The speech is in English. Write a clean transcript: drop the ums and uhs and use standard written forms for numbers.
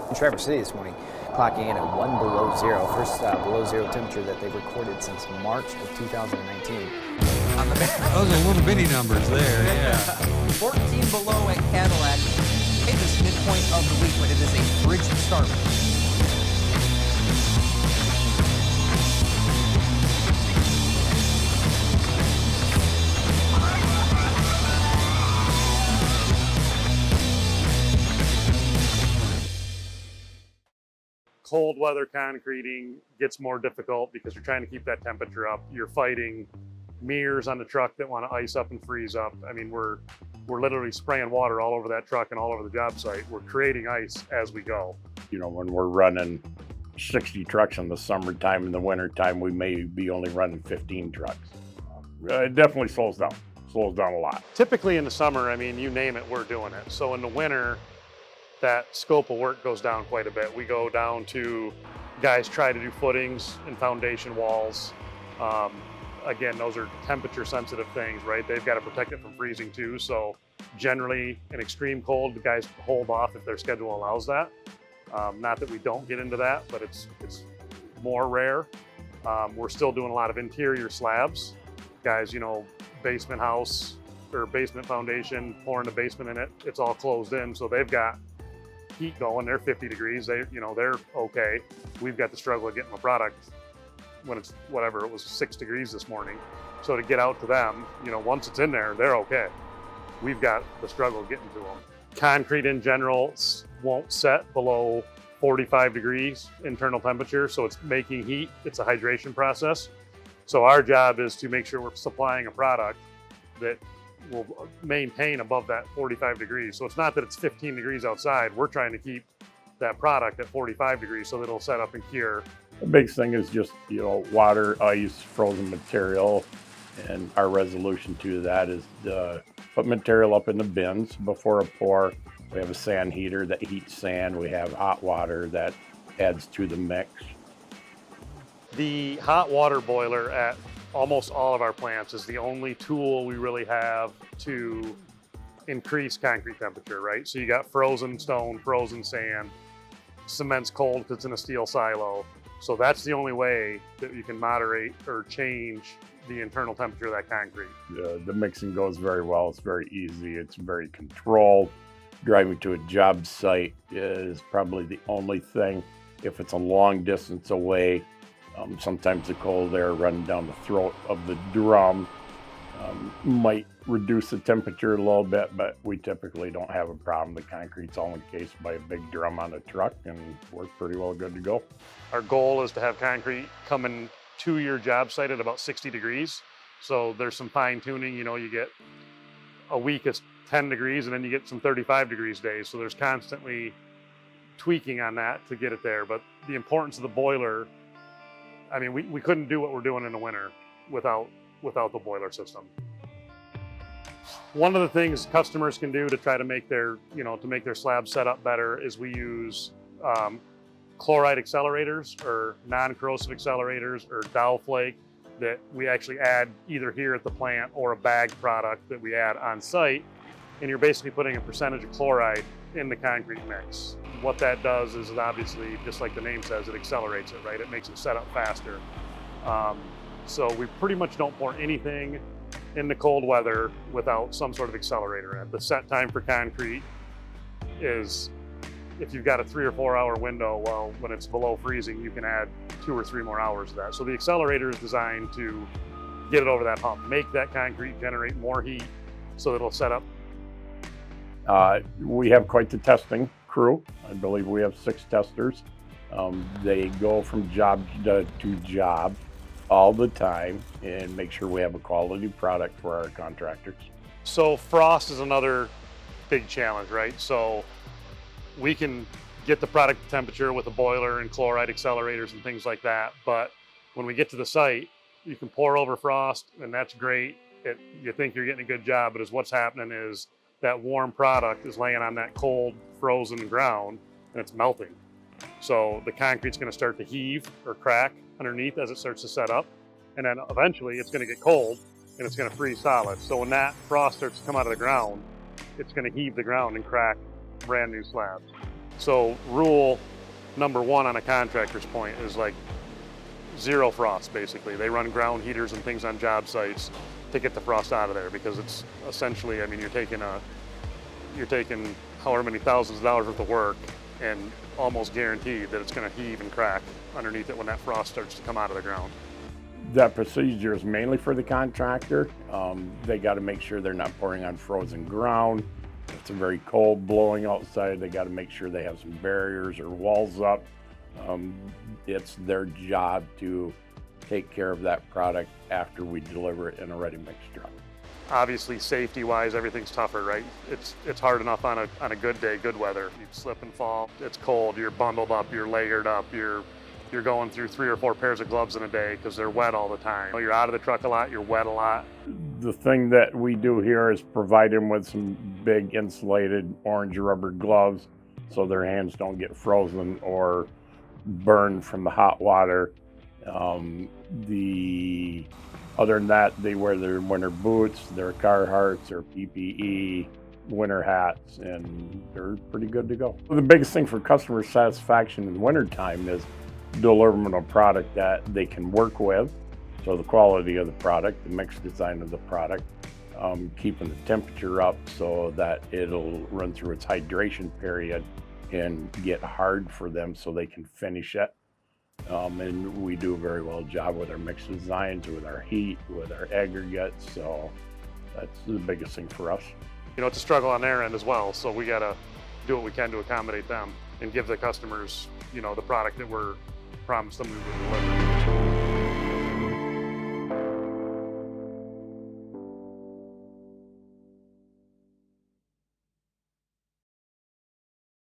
In Traverse City this morning, clocking in at 1 below zero, first below zero temperature that they've recorded since March of 2019. Those are little bitty numbers there, yeah. 14 below at Cadillac. Hey, this midpoint of the week, but it is a frigid start. Cold weather concreting gets more difficult because you're trying to keep that temperature up. You're fighting mirrors on the truck that want to ice up and freeze up. I mean, we're literally spraying water all over that truck and all over the job site. We're creating ice as we go. You know, when we're running 60 trucks in the summertime, in the wintertime, we may be only running 15 trucks. It definitely slows down a lot. Typically in the summer, I mean, you name it, we're doing it. So in the winter, that scope of work goes down quite a bit. We go down to guys try to do footings and foundation walls. Again, those are temperature sensitive things, right? They've got to protect it from freezing too. So generally in extreme cold, the guys hold off if their schedule allows that. Not that we don't get into that, but it's more rare. We're still doing a lot of interior slabs. Guys, you know, basement house or basement foundation, pouring the basement in it, it's all closed in. So they've got heat going, they're 50 degrees, they're okay. We've got the struggle of getting the product when it's whatever, it was 6 degrees this morning. So to get out to them, you know, once it's in there, they're okay. We've got the struggle of getting to them. Concrete in general won't set below 45 degrees internal temperature, so it's making heat. It's a hydration process. So our job is to make sure we're supplying a product that will maintain above that 45 degrees. So it's not that it's 15 degrees outside. We're trying to keep that product at 45 degrees so that it'll set up and cure. The big thing is just, you know, water, ice, frozen material. And our resolution to that is to put material up in the bins before a pour. We have a sand heater that heats sand. We have hot water that adds to the mix. The hot water boiler at almost all of our plants is the only tool we really have to increase concrete temperature, right? So you got frozen stone, frozen sand, cement's cold because it's in a steel silo. So that's the only way that you can moderate or change the internal temperature of that concrete. The mixing goes very well. It's very easy. It's very controlled. Driving to a job site is probably the only thing. If it's a long distance away, sometimes the cold air running down the throat of the drum might reduce the temperature a little bit, but we typically don't have a problem. The concrete's all encased by a big drum on a truck, and we're pretty well good to go. Our goal is to have concrete coming to your job site at about 60 degrees. So there's some fine tuning, you know, you get a week is 10 degrees and then you get some 35 degrees days. So there's constantly tweaking on that to get it there. But the importance of the boiler, I mean, we couldn't do what we're doing in the winter without the boiler system. One of the things customers can do to try to make their, to make their slab set up better is we use chloride accelerators or non-corrosive accelerators or dowel flake that we actually add either here at the plant or a bagged product that we add on site. And you're basically putting a percentage of chloride in the concrete mix. What that does is it obviously, just like the name says, it accelerates it, right? It makes it set up faster. So we pretty much don't pour anything in the cold weather without some sort of accelerator in it. The set time for concrete is, if you've got a 3 or 4 hour window, well, when it's below freezing, you can add 2 or 3 more hours of that. So the accelerator is designed to get it over that hump, make that concrete generate more heat so that it'll set up. We have quite the testing crew. I believe we have 6 testers. They go from job to job all the time and make sure we have a quality product for our contractors. So frost is another big challenge, right? So we can get the product temperature with a boiler and chloride accelerators and things like that. But when we get to the site, you can pour over frost and that's great. You think you're getting a good job, but what's happening is that warm product is laying on that cold, frozen ground and it's melting. So the concrete's gonna start to heave or crack underneath as it starts to set up. And then eventually it's gonna get cold and it's gonna freeze solid. So when that frost starts to come out of the ground, it's gonna heave the ground and crack brand new slabs. So rule number one on a contractor's point is like zero frost, basically. They run ground heaters and things on job sites to get the frost out of there, because it's essentially, I mean, you're taking however many thousands of dollars worth of work and almost guaranteed that it's going to heave and crack underneath it when that frost starts to come out of the ground. That procedure is mainly for the contractor. They got to make sure they're not pouring on frozen ground. If it's very cold blowing outside, they got to make sure they have some barriers or walls up. It's their job to take care of that product after we deliver it in a ready mix truck. Obviously, safety-wise, everything's tougher, right? It's hard enough on a good day, good weather. You slip and fall. It's cold. You're bundled up. You're layered up. You're going through 3 or 4 pairs of gloves in a day because they're wet all the time. You're out of the truck a lot. You're wet a lot. The thing that we do here is provide them with some big insulated orange rubber gloves so their hands don't get frozen or burned from the hot water. Other than that, they wear their winter boots, their Carhartts, their PPE, winter hats, and they're pretty good to go. The biggest thing for customer satisfaction in wintertime is delivering them a product that they can work with. So the quality of the product, the mix design of the product, keeping the temperature up so that it'll run through its hydration period and get hard for them so they can finish it. And we do a very well job with our mix designs, with our heat, with our aggregates. So that's the biggest thing for us. You know, it's a struggle on their end as well. So we got to do what we can to accommodate them and give the customers, you know, the product that we're promised them we would deliver.